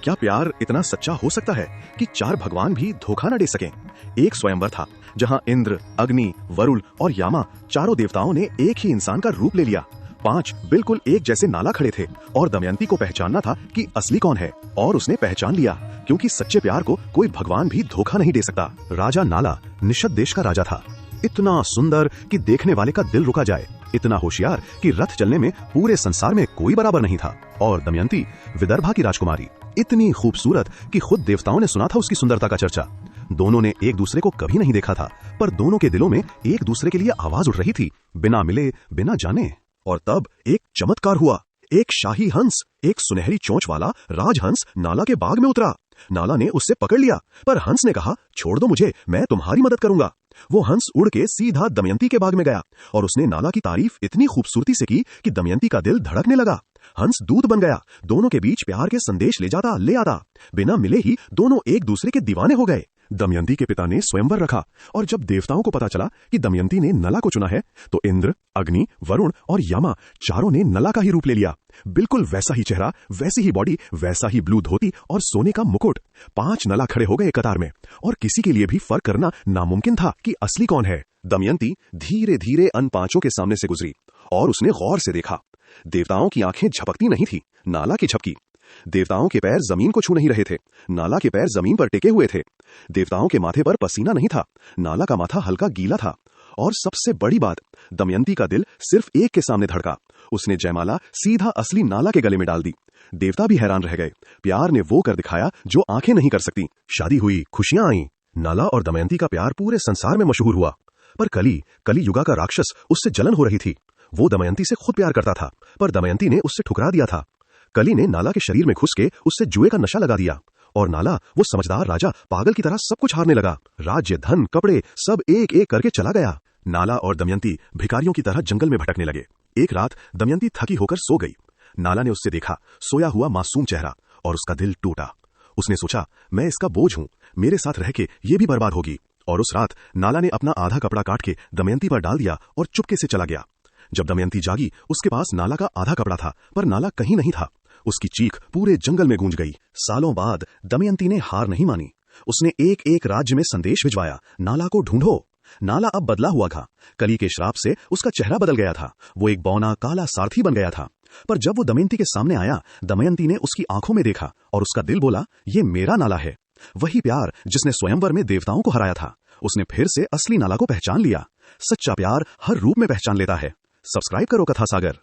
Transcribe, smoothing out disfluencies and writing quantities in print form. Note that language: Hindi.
क्या प्यार इतना सच्चा हो सकता है कि चार भगवान भी धोखा न दे सकें? एक स्वयंवर था जहां इंद्र, अग्नि, वरुण और यामा चारों देवताओं ने एक ही इंसान का रूप ले लिया। 5 बिल्कुल एक जैसे नाला खड़े थे और दमयंती को पहचानना था कि असली कौन है, और उसने पहचान लिया क्योंकि सच्चे प्यार को कोई भगवान भी धोखा नहीं दे सकता। राजा नाला निषद देश का राजा था, इतना सुंदर कि देखने वाले का दिल रुका जाए, इतना होशियार कि रथ चलने में पूरे संसार में कोई बराबर नहीं था। और दमयंती विदर्भा की राजकुमारी, इतनी खूबसूरत कि खुद देवताओं ने सुना था उसकी सुंदरता का चर्चा। दोनों ने एक दूसरे को कभी नहीं देखा था, पर दोनों के दिलों में एक दूसरे के लिए आवाज उठ रही थी, बिना मिले बिना जाने। और तब एक चमत्कार हुआ। एक शाही हंस, एक सुनहरी चोंच वाला राजहंस नाला के बाग में उतरा। नाला ने उससे पकड़ लिया, पर हंस ने कहा, छोड़ दो मुझे, मैं तुम्हारी मदद करूंगा। वो हंस उड़ के सीधा दमयंती के बाग में गया और उसने नाला की तारीफ इतनी खूबसूरती से की कि दमयंती का दिल धड़कने लगा। हंस दूत बन गया, दोनों के बीच प्यार के संदेश ले जाता ले आता। बिना मिले ही दोनों एक दूसरे के दीवाने हो गए। दमयंती के पिता ने स्वयंवर रखा, और जब देवताओं को पता चला कि दमयंती ने नला को चुना है, तो इंद्र, अग्नि, वरुण और यामा चारों ने नला का ही रूप ले लिया। बिल्कुल वैसा ही चेहरा, वैसी ही बॉडी, वैसा ही ब्लू धोती और सोने का मुकुट। 5 नला खड़े हो गए कतार में, और किसी के लिए भी फर्क करना नामुमकिन था कि असली कौन है। दमयंती धीरे धीरे अन 5 के सामने से गुजरी और उसने गौर से देखा। देवताओं की आंखें झपकती नहीं थी, नाला की झपकी। देवताओं के पैर जमीन को छू नहीं रहे थे, नाला के पैर जमीन पर टिके हुए थे। देवताओं के माथे पर पसीना नहीं था, नाला का माथा हल्का गीला था। और सबसे बड़ी बात, दमयंती का दिल सिर्फ एक के सामने धड़का। उसने जयमाला सीधा असली नाला के गले में डाल दी। देवता भी हैरान रह गए। प्यार ने वो कर दिखाया जो आंखें नहीं कर सकती। शादी हुई, खुशियां आईं। नाला और दमयंती का प्यार पूरे संसार में मशहूर हुआ। पर कली युगा का राक्षस उससे जलन हो रही थी। वो दमयंती से खुद प्यार करता था, पर दमयंती ने उससे ठुकरा दिया था। कली ने नाला के शरीर में घुस के उससे जुए का नशा लगा दिया, और नाला, वो समझदार राजा, पागल की तरह सब कुछ हारने लगा। राज्य, धन, कपड़े सब एक एक करके चला गया। नाला और दमयंती भिखारियों की तरह जंगल में भटकने लगे। एक रात दमयंती थकी होकर सो गई। नाला ने उससे देखा, सोया हुआ मासूम चेहरा, और उसका दिल टूटा। उसने सोचा, मैं इसका बोझ हूं, मेरे साथ रह के ये भी बर्बाद होगी। और उस रात नाला ने अपना आधा कपड़ा काट के दमयंती पर डाल दिया और चुपके से चला गया। जब दमयंती जागी, उसके पास नाला का आधा कपड़ा था, पर नाला कहीं नहीं था। उसकी चीख पूरे जंगल में गूंज गई। सालों बाद दमयंती ने हार नहीं मानी। उसने एक एक राज्य में संदेश भिजवाया, नाला को ढूंढो। नाला अब बदला हुआ था। कली के श्राप से उसका चेहरा बदल गया था। वो एक बौना काला सारथी बन गया था। पर जब वो दमयंती के सामने आया, दमयंती ने उसकी आंखों में देखा, और उसका दिल बोला, ये मेरा नाला है। वही प्यार जिसने स्वयंवर में देवताओं को हराया था। उसने फिर से असली नाला को पहचान लिया। सच्चा प्यार हर रूप में पहचान लेता है। सब्सक्राइब करो कथा सागर।